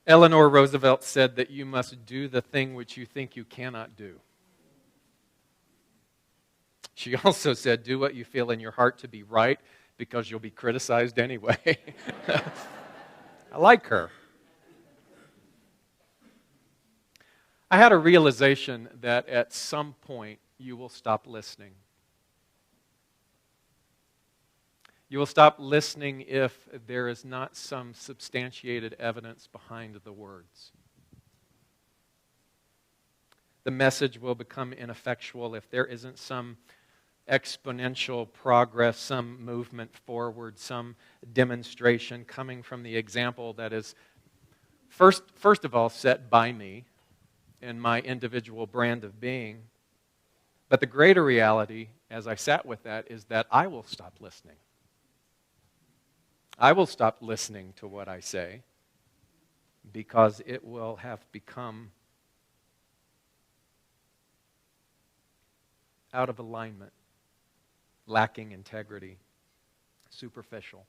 Eleanor Roosevelt said that you must do the thing which you think you cannot do. She also said, do what you feel in your heart to be right, because you'll be criticized anyway. I like her. I had a realization that at some point you will stop listening. You will stop listening if there is not some substantiated evidence behind the words. The message will become ineffectual if there isn't some exponential progress, some movement forward, some demonstration coming from the example that is first of all set by me in my individual brand of being. But the greater reality, as I sat with that, is that I will stop listening. I will stop listening to what I say because it will have become out of alignment, lacking integrity, superficial.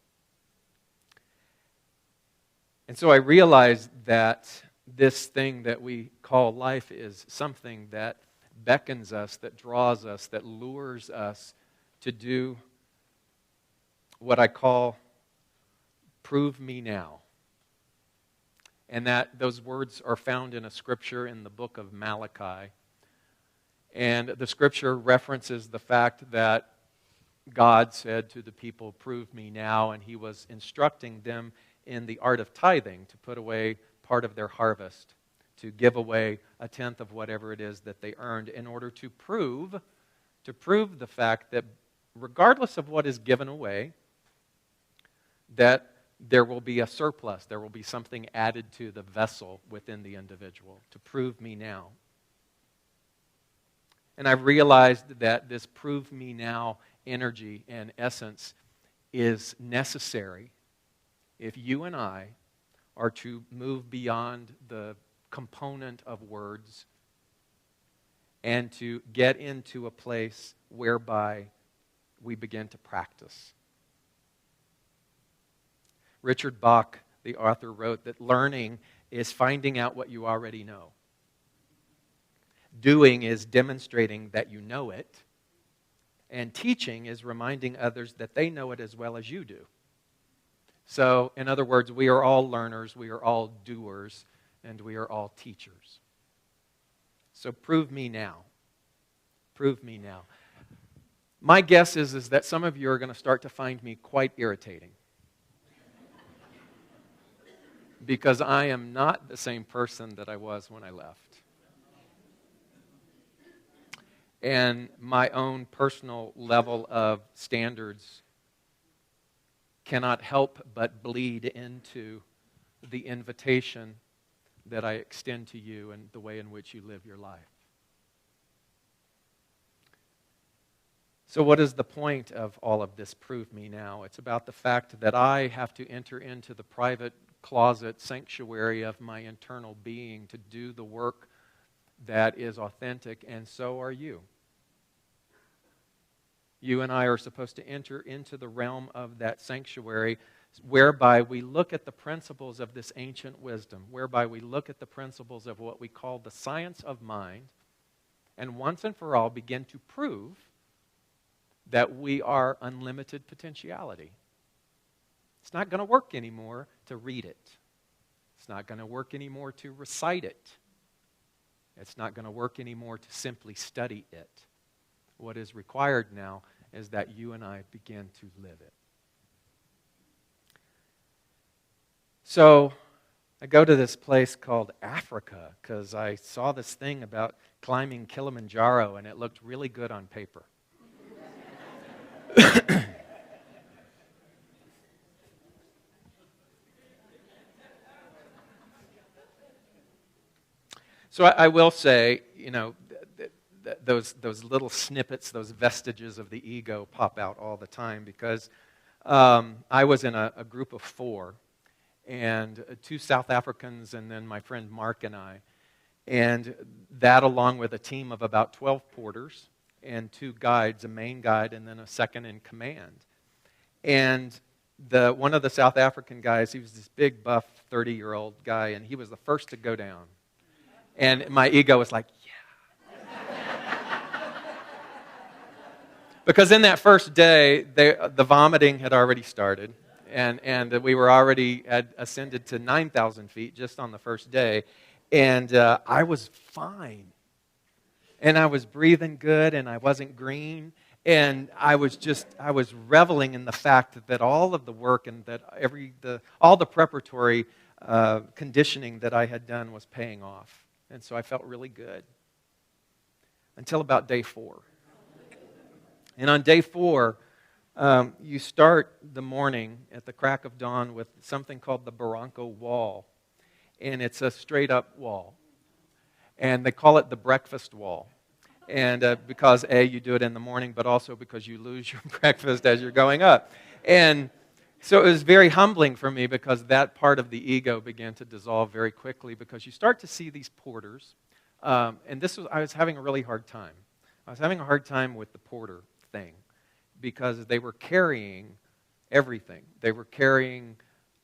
And so I realized that this thing that we call life is something that beckons us, that draws us, that lures us to do what I call prove me now. And that those words are found in a scripture in the book of Malachi. And the scripture references the fact that God said to the people, prove me now, and he was instructing them in the art of tithing to put away part of their harvest, to give away a tenth of whatever it is that they earned in order to prove the fact that regardless of what is given away, that there will be a surplus, there will be something added to the vessel within the individual, to prove me now. And I've realized that this prove me now energy and essence is necessary if you and I are to move beyond the component of words and to get into a place whereby we begin to practice. Richard Bach, the author, wrote that learning is finding out what you already know. Doing is demonstrating that you know it. And teaching is reminding others that they know it as well as you do. So, in other words, we are all learners, we are all doers, and we are all teachers. So prove me now. Prove me now. My guess is that some of you are going to start to find me quite irritating. Because I am not the same person that I was when I left. And my own personal level of standards cannot help but bleed into the invitation that I extend to you and the way in which you live your life. So what is the point of all of this prove me now? It's about the fact that I have to enter into the private closet sanctuary of my internal being to do the work that is authentic, and so are you. You and I are supposed to enter into the realm of that sanctuary whereby we look at the principles of this ancient wisdom, whereby we look at the principles of what we call the science of mind, and once and for all begin to prove that we are unlimited potentiality. It's not going to work anymore to read it. It's not going to work anymore to recite it. It's not going to work anymore to simply study it. What is required now is that you and I begin to live it. So I go to this place called Africa because I saw this thing about climbing Kilimanjaro and it looked really good on paper. So I will say, those little snippets, those vestiges of the ego pop out all the time because I was in a group of 4, and 2 South Africans and then my friend Mark and I. And that along with a team of about 12 porters and 2 guides, a main guide and then a second in command. And one of the South African guys, he was this big, buff 30-year-old guy, and he was the first to go down. And my ego was like, because in that first day, the vomiting had already started, and we were already had ascended to 9,000 feet just on the first day, and I was fine. And I was breathing good, and I wasn't green, and I was reveling in the fact that all of the work and that all the preparatory conditioning that I had done was paying off. And so I felt really good until about day 4. And on day 4, you start the morning at the crack of dawn with something called the Barranco Wall. And it's a straight-up wall. And they call it the breakfast wall. And because, A, you do it in the morning, but also because you lose your breakfast as you're going up. And so it was very humbling for me because that part of the ego began to dissolve very quickly because you start to see these porters. I was having a really hard time. I was having a hard time with the porter thing because they were carrying everything. They were carrying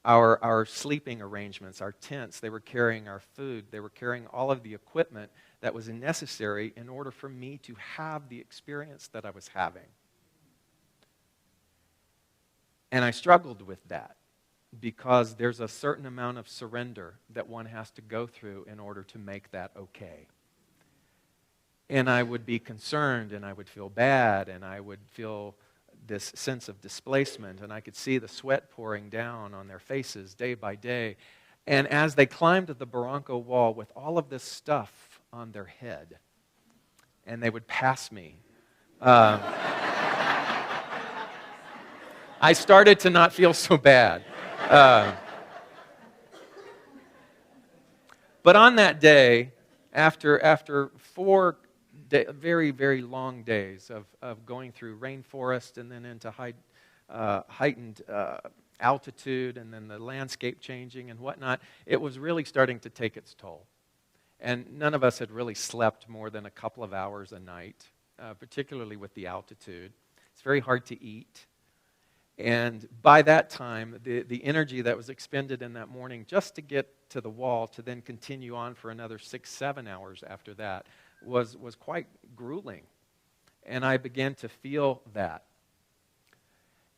our sleeping arrangements, our tents. They were carrying our food. They were carrying all of the equipment that was necessary in order for me to have the experience that I was having. And I struggled with that because there's a certain amount of surrender that one has to go through in order to make that okay. And I would be concerned, and I would feel bad, and I would feel this sense of displacement, and I could see the sweat pouring down on their faces day by day. And as they climbed the Barranco Wall with all of this stuff on their head, and they would pass me, I started to not feel so bad. But on that day, after 4 very, very long days of going through rainforest and then into heightened altitude and then the landscape changing and whatnot, it was really starting to take its toll. And none of us had really slept more than a couple of hours a night, particularly with the altitude. It's very hard to eat. And by that time, the energy that was expended in that morning just to get to the wall to then continue on for another 6-7 hours after that was quite grueling. And I began to feel that.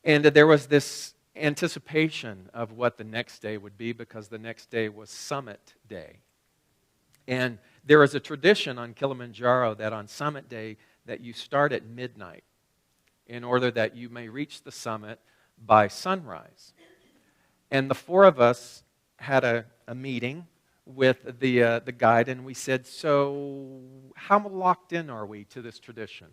And there was this anticipation of what the next day would be because the next day was summit day. And there is a tradition on Kilimanjaro that on summit day that you start at midnight in order that you may reach the summit by sunrise. And the 4 of us had a meeting with the guide, and we said, so how locked in are we to this tradition?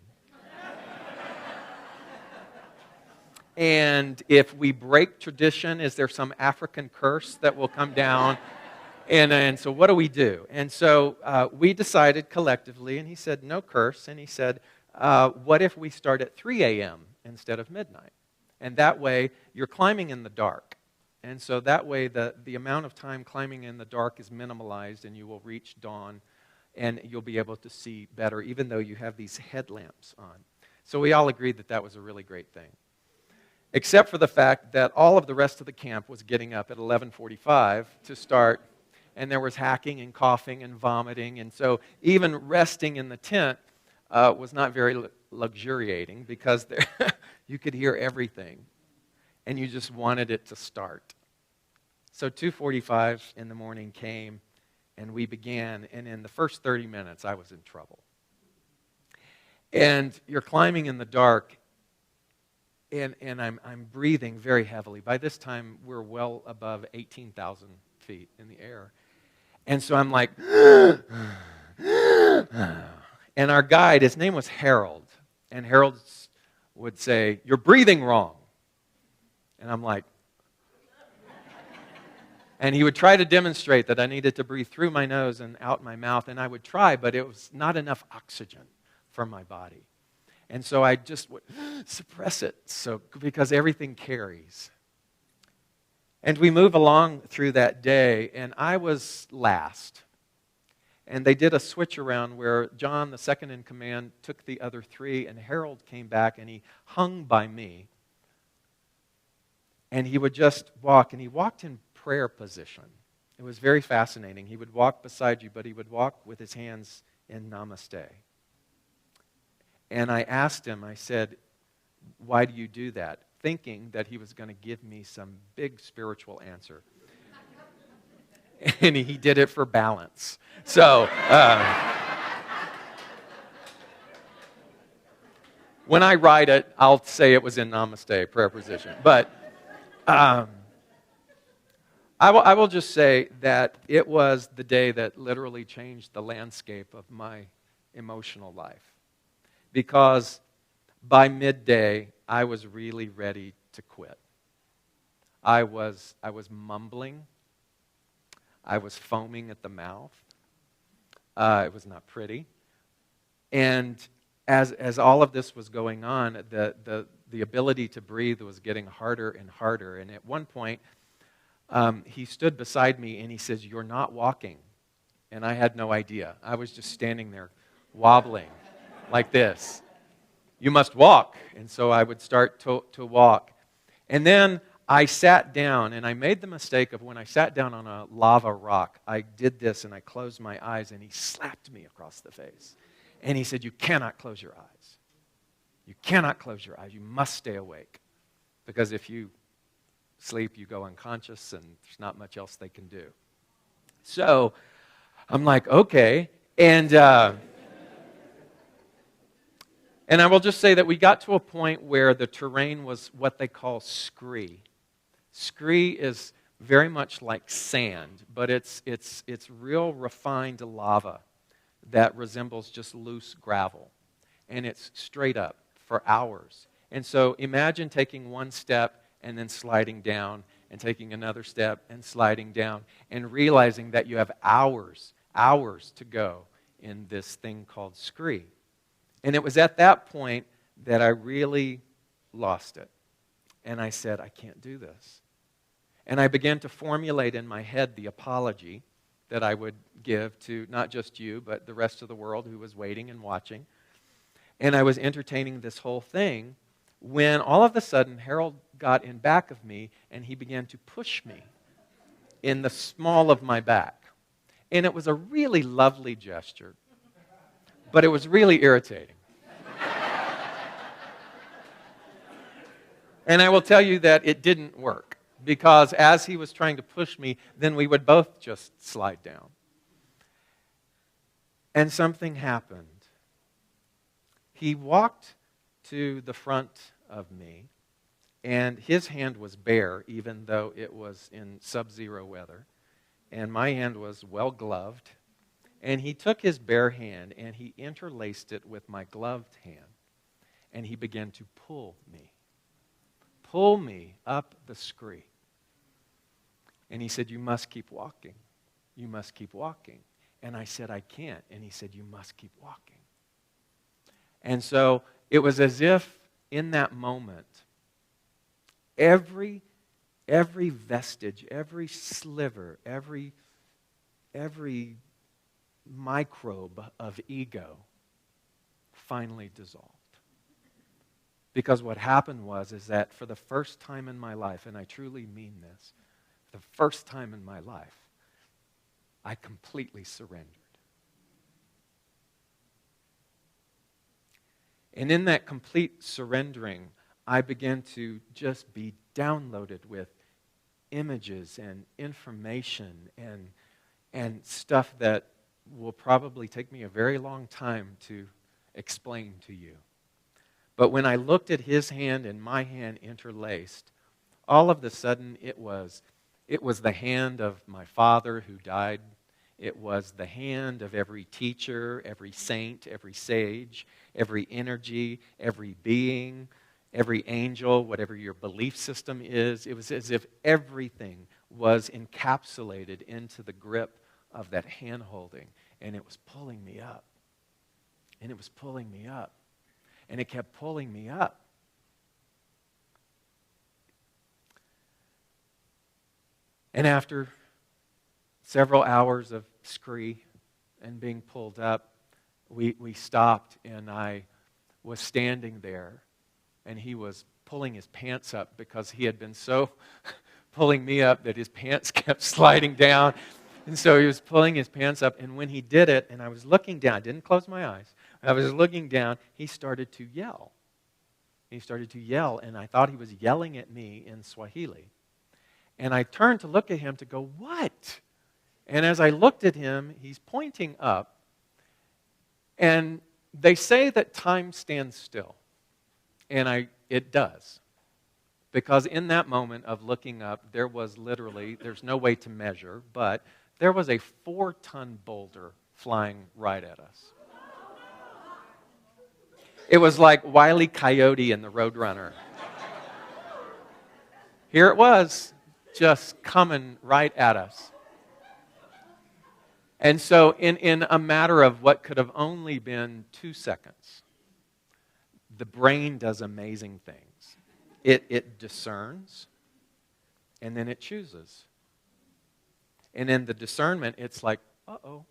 And if we break tradition, is there some African curse that will come down? And so what do we do? And so we decided collectively, and he said, no curse. And he said, what if we start at 3 a.m. instead of midnight? And that way, you're climbing in the dark. And so that way, the amount of time climbing in the dark is minimalized, and you will reach dawn, and you'll be able to see better, even though you have these headlamps on. So we all agreed that that was a really great thing. Except for the fact that all of the rest of the camp was getting up at 11:45 to start, and there was hacking and coughing and vomiting, and so even resting in the tent was not very luxuriating because you could hear everything, and you just wanted it to start. So 2:45 in the morning came, and we began, and in the first 30 minutes, I was in trouble. And you're climbing in the dark, and I'm breathing very heavily. By this time, we're well above 18,000 feet in the air. And so I'm like, and our guide, his name was Harold, and Harold would say, you're breathing wrong. And I'm like, and he would try to demonstrate that I needed to breathe through my nose and out my mouth, and I would try, but it was not enough oxygen for my body. And so I just would suppress it because everything carries. And we move along through that day, and I was last. And they did a switch around where John, the second in command, took the other 3, and Harold came back, and he hung by me. And he would just walk, and he walked in prayer position. It was very fascinating. He would walk beside you, but he would walk with his hands in namaste. And I asked him, I said, why do you do that? Thinking that he was going to give me some big spiritual answer. And he did it for balance. So, when I write it, I'll say it was in namaste, prayer position. But I will just say that it was the day that literally changed the landscape of my emotional life. Because by midday, I was really ready to quit. I was mumbling. I was foaming at the mouth. It was not pretty. And as all of this was going on, the ability to breathe was getting harder and harder. And at one point, he stood beside me and he says, "You're not walking." And I had no idea. I was just standing there wobbling like this. "You must walk." And so I would start to walk. And then I sat down, and I made the mistake of when I sat down on a lava rock, I did this and I closed my eyes, and he slapped me across the face. And he said, "You cannot close your eyes. You cannot close your eyes. You must stay awake. Because if you sleep, you go unconscious, and there's not much else they can do." So I'm like, okay. And I will just say that we got to a point where the terrain was what they call scree. Scree is very much like sand, but it's real refined lava that resembles just loose gravel. And it's straight up for hours. And so imagine taking one step and then sliding down, and taking another step and sliding down, and realizing that you have hours to go in this thing called scree. And it was at that point that I really lost it. And I said, I can't do this. And I began to formulate in my head the apology that I would give to not just you, but the rest of the world who was waiting and watching. And I was entertaining this whole thing when all of a sudden Harold got in back of me and he began to push me in the small of my back. And it was a really lovely gesture, but it was really irritating. And I will tell you that it didn't work, because as he was trying to push me, then we would both just slide down. And something happened. He walked to the front of me, and his hand was bare, even though it was in sub-zero weather. And my hand was well gloved. And he took his bare hand and he interlaced it with my gloved hand. And he began to pull me up the scree. And he said, "You must keep walking. You must keep walking." And I said, "I can't." And he said, "You must keep walking." And so it was as if in that moment, every vestige, every sliver, every microbe of ego finally dissolved. Because what happened is that for the first time in my life, and I truly mean this, the first time in my life, I completely surrendered. And in that complete surrendering, I began to just be downloaded with images and information and stuff that will probably take me a very long time to explain to you. But when I looked at his hand and my hand interlaced, all of a sudden it was the hand of my father who died. It was the hand of every teacher, every saint, every sage, every energy, every being, every angel, whatever your belief system is. It was as if everything was encapsulated into the grip of that hand holding. And it was pulling me up. And it was pulling me up. And it kept pulling me up. And after several hours of scree and being pulled up, we stopped, and I was standing there, and he was pulling his pants up because he had been so pulling me up that his pants kept sliding down. And so he was pulling his pants up, and when he did it, and I was looking down, I didn't close my eyes, I was looking down, he started to yell. He started to yell, and I thought he was yelling at me in Swahili. And I turned to look at him to go, what? And as I looked at him, he's pointing up, and they say that time stands still. And it does. Because in that moment of looking up, there was literally, there's no way to measure, but there was a 4-ton boulder flying right at us. It was like Wile E. Coyote in the Roadrunner. Here it was, just coming right at us. And so in a matter of what could have only been 2 seconds, the brain does amazing things. It discerns, and then it chooses. And in the discernment, it's like, uh-oh.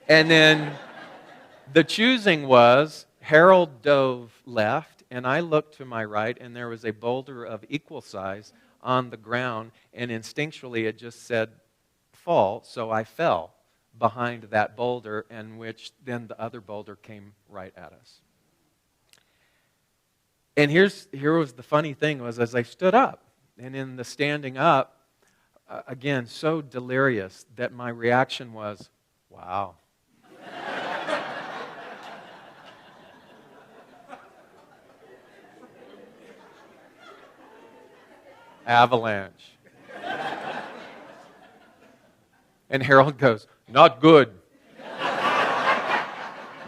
And then the choosing was, Harold dove left, and I looked to my right, and there was a boulder of equal size on the ground, and instinctually it just said, fall, so I fell behind that boulder, and which then the other boulder came right at us. And here was the funny thing, was as I stood up, and in the standing up, again, so delirious that my reaction was, wow. Avalanche. And Harold goes, not good.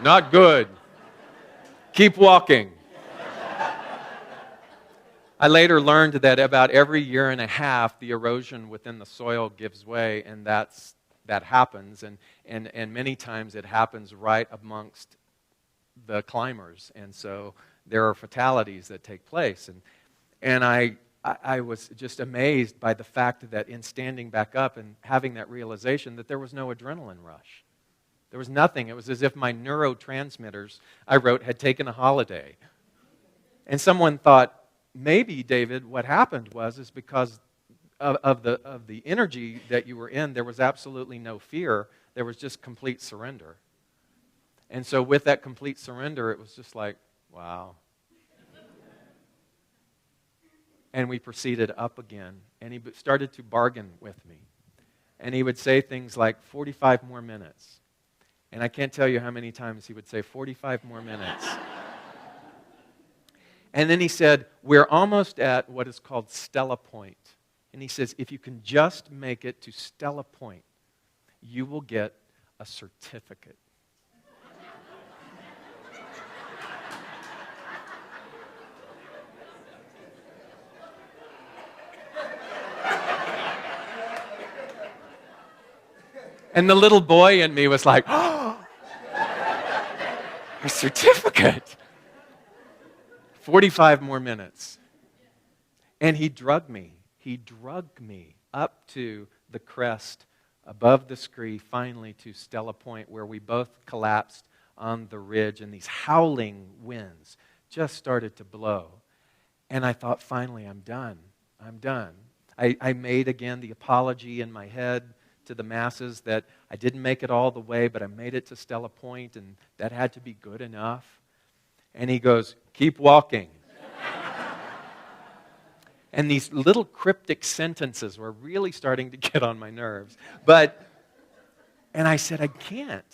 Not good. Keep walking. I later learned that about every year and a half, the erosion within the soil gives way, and that happens. And many times it happens right amongst the climbers. And so there are fatalities that take place. And I was just amazed by the fact that in standing back up and having that realization that there was no adrenaline rush. There was nothing. It was as if my neurotransmitters, I wrote, had taken a holiday. And someone thought, maybe, David, what happened is because of the energy that you were in, there was absolutely no fear. There was just complete surrender. And so with that complete surrender, it was just like, wow. And we proceeded up again. And he started to bargain with me. And he would say things like, 45 more minutes. And I can't tell you how many times he would say, 45 more minutes. And then he said, we're almost at what is called Stella Point. And he says, if you can just make it to Stella Point, you will get a certificate. And the little boy in me was like, oh, a certificate. 45 more minutes. And he drugged me. He drugged me up to the crest above the scree, finally to Stella Point, where we both collapsed on the ridge, and these howling winds just started to blow. And I thought, finally, I'm done. I'm done. I made again the apology in my head to the masses that I didn't make it all the way, but I made it to Stella Point, and that had to be good enough. And he goes, keep walking. And these little cryptic sentences were really starting to get on my nerves. And I said, I can't.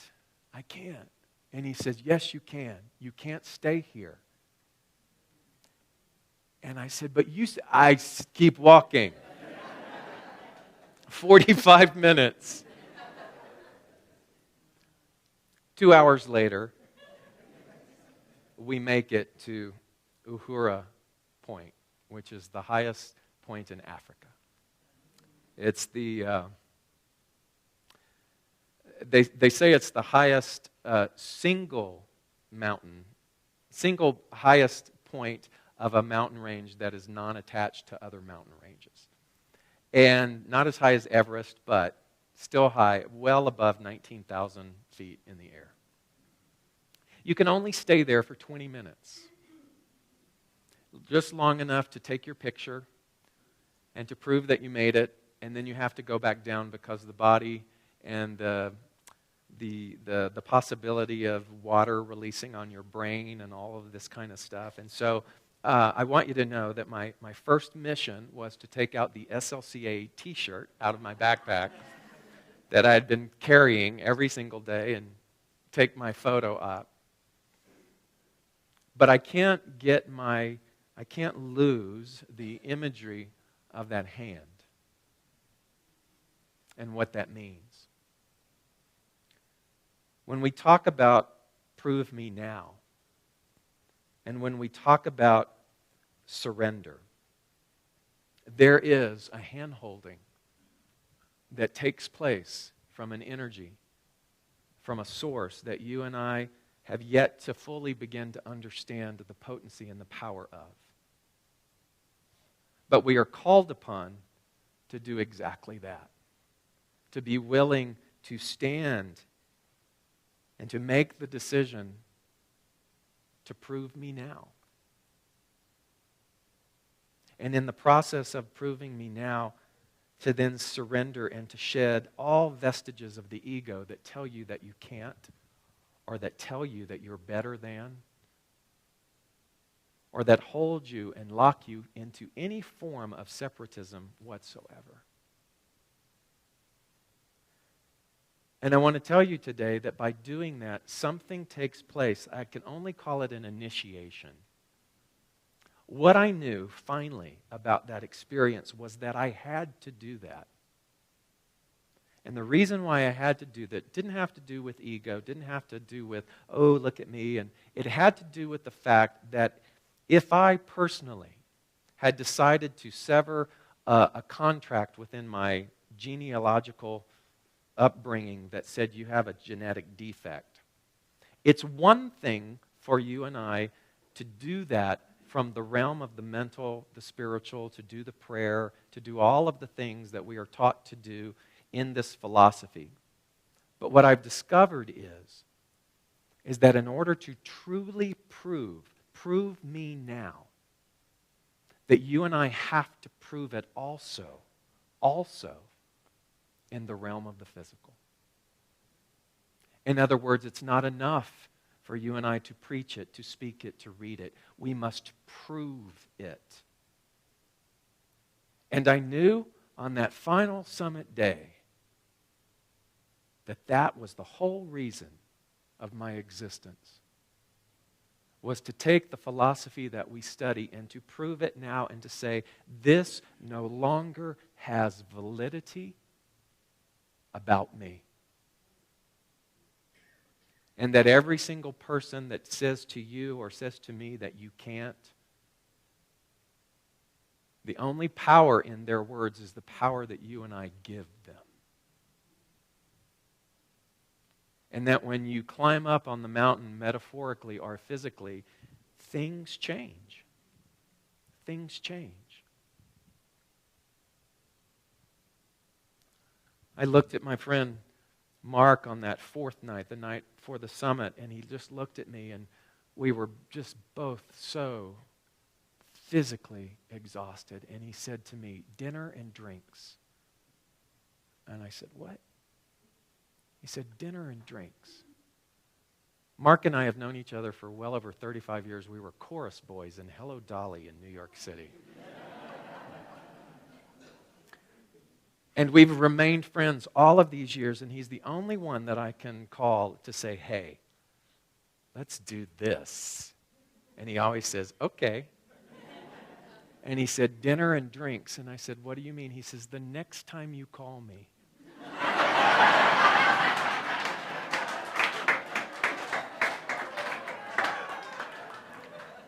And he says, yes, you can. You can't stay here. And I said, but I keep walking. 45 minutes. 2 hours later, we make it to Uhura Point, which is the highest point in Africa. It's they say it's the highest single highest point of a mountain range that is non-attached to other mountain ranges. And not as high as Everest, but still high, well above 19,000 feet in the air. You can only stay there for 20 minutes. Just long enough to take your picture and to prove that you made it, and then you have to go back down because the body and the possibility of water releasing on your brain and all of this kind of stuff. And so I want you to know that my first mission was to take out the SLCA t-shirt out of my backpack that I had been carrying every single day and take my photo up. But I can't lose the imagery of that hand and what that means. When we talk about prove me now, and when we talk about surrender, there is a hand-holding that takes place from an energy, from a source that you and I have yet to fully begin to understand the potency and the power of. But we are called upon to do exactly that, to be willing to stand and to make the decision to prove me now. And in the process of proving me now, to then surrender and to shed all vestiges of the ego that tell you that you can't, or that tell you that you're better than, or that hold you and lock you into any form of separatism whatsoever. And I want to tell you today that by doing that, something takes place. I can only call it an initiation. What I knew, finally, about that experience was that I had to do that. And the reason why I had to do that didn't have to do with ego, didn't have to do with, oh, look at me. And it had to do with the fact that if I personally had decided to sever a contract within my genealogical upbringing that said you have a genetic defect, it's one thing for you and I to do that from the realm of the mental, the spiritual, to do the prayer, to do all of the things that we are taught to do in this philosophy. But what I've discovered is that in order to truly prove me now, that you and I have to prove it also in the realm of the physical. In other words, it's not enough for you and I to preach it, to speak it, to read it. We must prove it. And I knew on that final summit day that was the whole reason of my existence, was to take the philosophy that we study and to prove it now and to say, this no longer has validity about me. And that every single person that says to you or says to me that you can't, the only power in their words is the power that you and I give them. And that when you climb up on the mountain, metaphorically or physically, things change. Things change. I looked at my friend Mark on that fourth night, the night before the summit, and he just looked at me, and we were just both so physically exhausted. And he said to me, dinner and drinks. And I said, what? He said, dinner and drinks. Mark and I have known each other for well over 35 years. We were chorus boys in Hello Dolly in New York City. And we've remained friends all of these years, and he's the only one that I can call to say, hey, let's do this. And he always says, okay. And he said, dinner and drinks. And I said, what do you mean? He says, the next time you call me.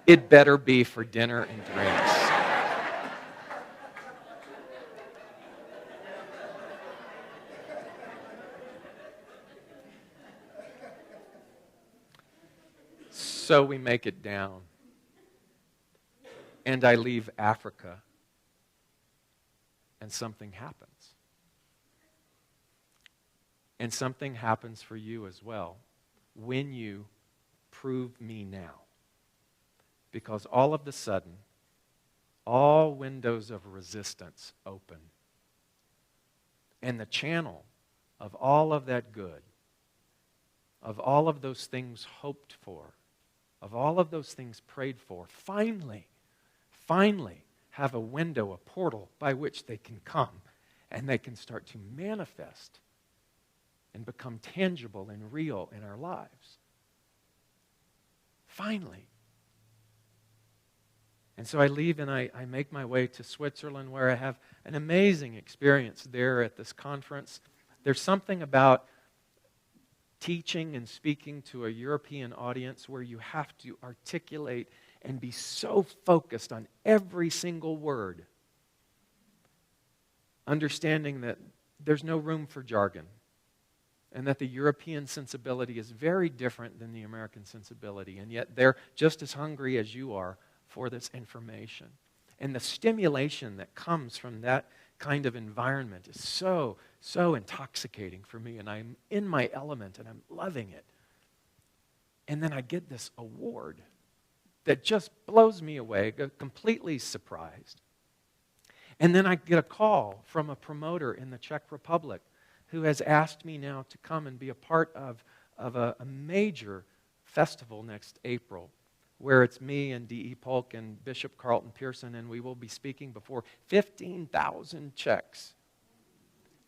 It better be for dinner and drinks. So we make it down. And I leave Africa. And something happens. And something happens for you as well when you prove me now. Because all of a sudden, all windows of resistance open. And the channel of all of that good, of all of those things hoped for, of all of those things prayed for, finally have a window, a portal by which they can come and they can start to manifest and become tangible and real in our lives. Finally. And so I leave and I make my way to Switzerland, where I have an amazing experience there at this conference. There's something about teaching and speaking to a European audience where you have to articulate and be so focused on every single word, understanding that there's no room for jargon, and that the European sensibility is very different than the American sensibility, and yet they're just as hungry as you are for this information. And the stimulation that comes from that kind of environment is so intoxicating for me, and I'm in my element and I'm loving it. And then I get this award that just blows me away, completely surprised. And then I get a call from a promoter in the Czech Republic who has asked me now to come and be a part of a major festival next April, where it's me and D.E. Polk and Bishop Carlton Pearson, and we will be speaking before 15,000 Czechs.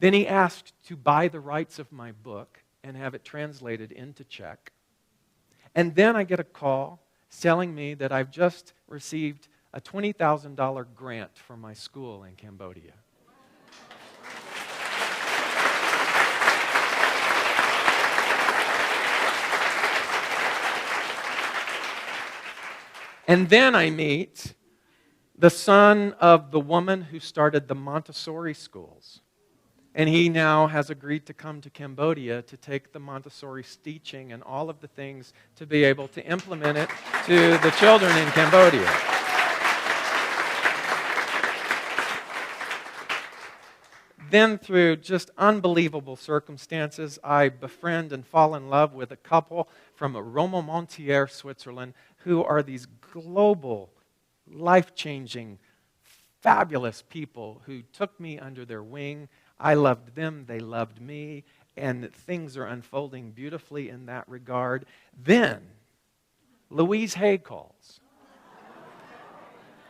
Then he asked to buy the rights of my book and have it translated into Czech. And then I get a call telling me that I've just received a $20,000 grant from my school in Cambodia. And then I meet the son of the woman who started the Montessori schools. And he now has agreed to come to Cambodia to take the Montessori teaching and all of the things to be able to implement it to the children in Cambodia. Then, through just unbelievable circumstances, I befriend and fall in love with a couple from Romomontier, Switzerland, who are these global, life-changing, fabulous people who took me under their wing. I loved them, they loved me, and things are unfolding beautifully in that regard. Then, Louise Hay calls.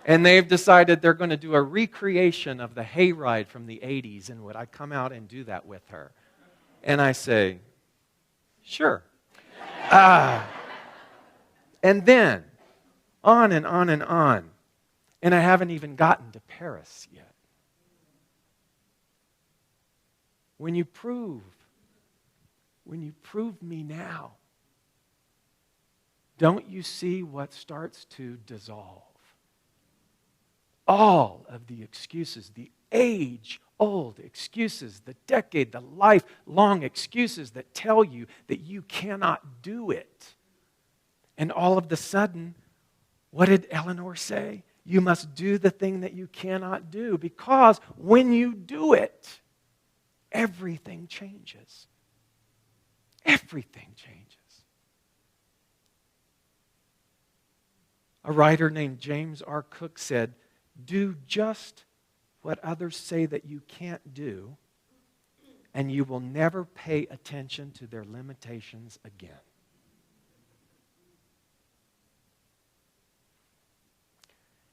And they've decided they're going to do a recreation of the hayride from the 80s, and would I come out and do that with her? And I say, sure. And then, on and on and on. And I haven't even gotten to Paris yet. When you prove me now, don't you see what starts to dissolve? All of the excuses, the age-old excuses, the decade, the lifelong excuses that tell you that you cannot do it. And all of the sudden, what did Eleanor say? You must do the thing that you cannot do, because when you do it, everything changes. Everything changes. A writer named James R. Cook said, do just what others say that you can't do, and you will never pay attention to their limitations again.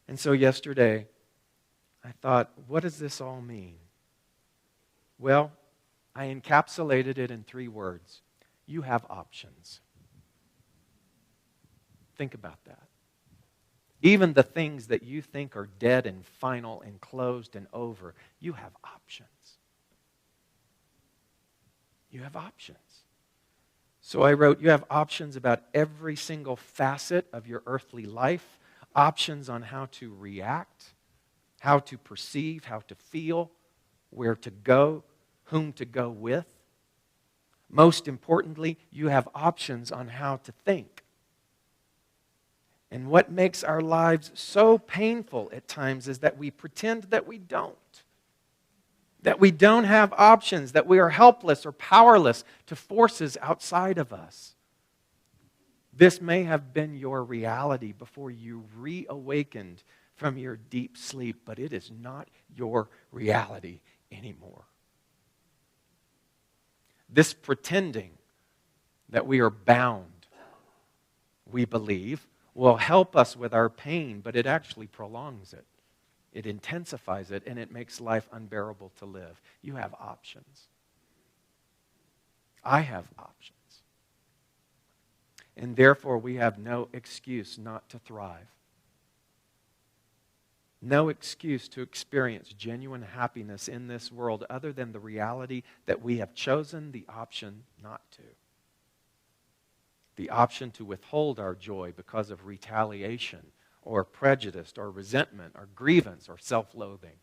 And so yesterday, I thought, what does this all mean? Well, I encapsulated it in 3 words. You have options. Think about that. Even the things that you think are dead and final and closed and over, you have options. You have options. So I wrote, you have options about every single facet of your earthly life, options on how to react, how to perceive, how to feel, where to go, whom to go with. Most importantly, you have options on how to think. And what makes our lives so painful at times is that we pretend that we don't. That we don't have options, that we are helpless or powerless to forces outside of us. This may have been your reality before you reawakened from your deep sleep, but it is not your reality anymore. This pretending that we are bound, we believe, will help us with our pain, but it actually prolongs it. It intensifies it, and it makes life unbearable to live. You have options. I have options. And therefore, we have no excuse not to thrive. No excuse to experience genuine happiness in this world other than the reality that we have chosen the option not to. The option to withhold our joy because of retaliation or prejudice or resentment or grievance or self-loathing.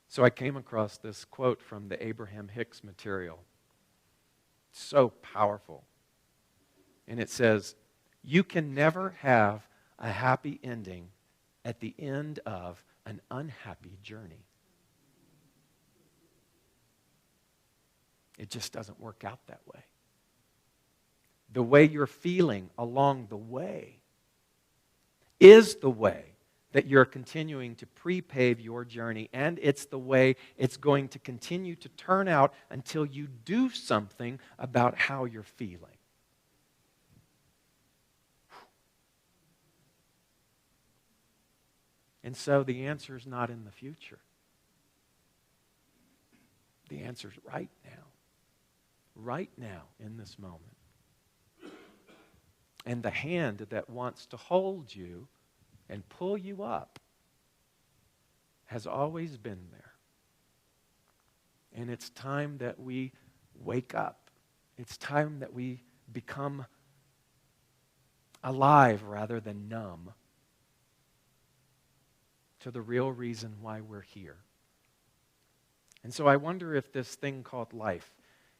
So I came across this quote from the Abraham Hicks material. So powerful. And it says, "You can never have a happy ending at the end of an unhappy journey." It just doesn't work out that way. The way you're feeling along the way is the way that you're continuing to prepave your journey, and it's the way it's going to continue to turn out until you do something about how you're feeling. And so the answer is not in the future. The answer is right now. Right now, in this moment. And the hand that wants to hold you and pull you up has always been there. And it's time that we wake up. It's time that we become alive rather than numb to the real reason why we're here. And so I wonder if this thing called life,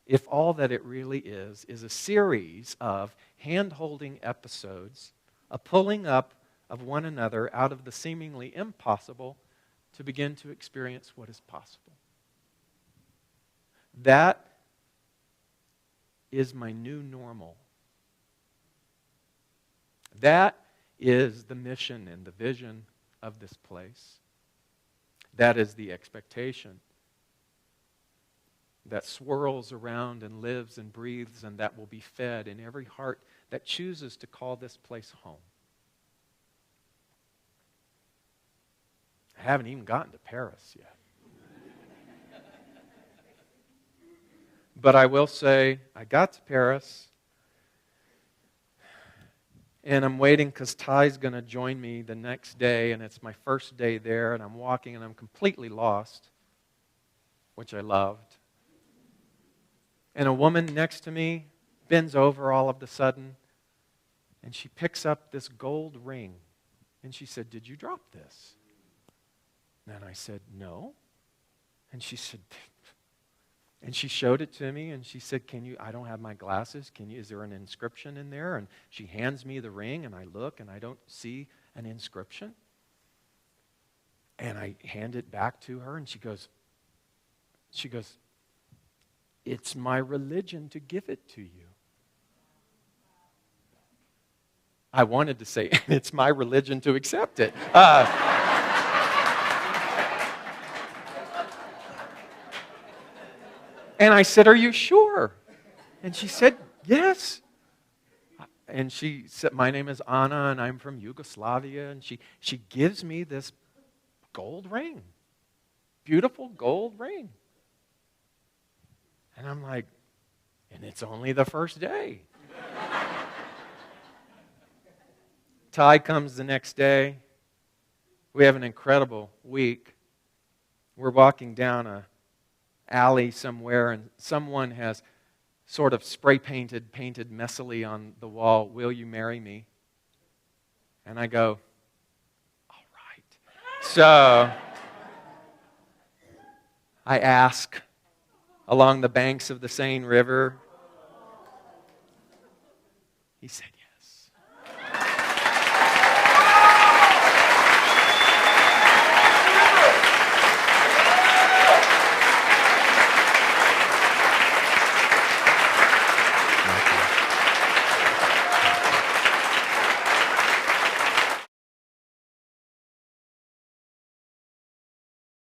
if all that it really is a series of hand-holding episodes, a pulling up of one another out of the seemingly impossible to begin to experience what is possible. That is my new normal. That is the mission and the vision of this place. That is the expectation that swirls around and lives and breathes and that will be fed in every heart that chooses to call this place home. I haven't even gotten to Paris yet. But I will say, I got to Paris, and I'm waiting because Ty's going to join me the next day, and it's my first day there, and I'm walking, and I'm completely lost, which I loved. And a woman next to me bends over all of a sudden, and she picks up this gold ring. And she said, "Did you drop this?" And I said, "No." And she said, and she showed it to me, and she said, I don't have my glasses. Is there an inscription in there? And she hands me the ring, and I look, and I don't see an inscription. And I hand it back to her, and she goes, "It's my religion to give it to you." I wanted to say, "It's my religion to accept it." And I said, "Are you sure?" And she said, "Yes." And she said, "My name is Anna, and I'm from Yugoslavia." And she gives me this gold ring. Beautiful gold ring. And I'm like, and it's only the first day. Ty comes the next day. We have an incredible week. We're walking down a alley somewhere, and someone has sort of painted messily on the wall, "Will you marry me?" And I go, "All right." So I ask along the banks of the Seine River. He said,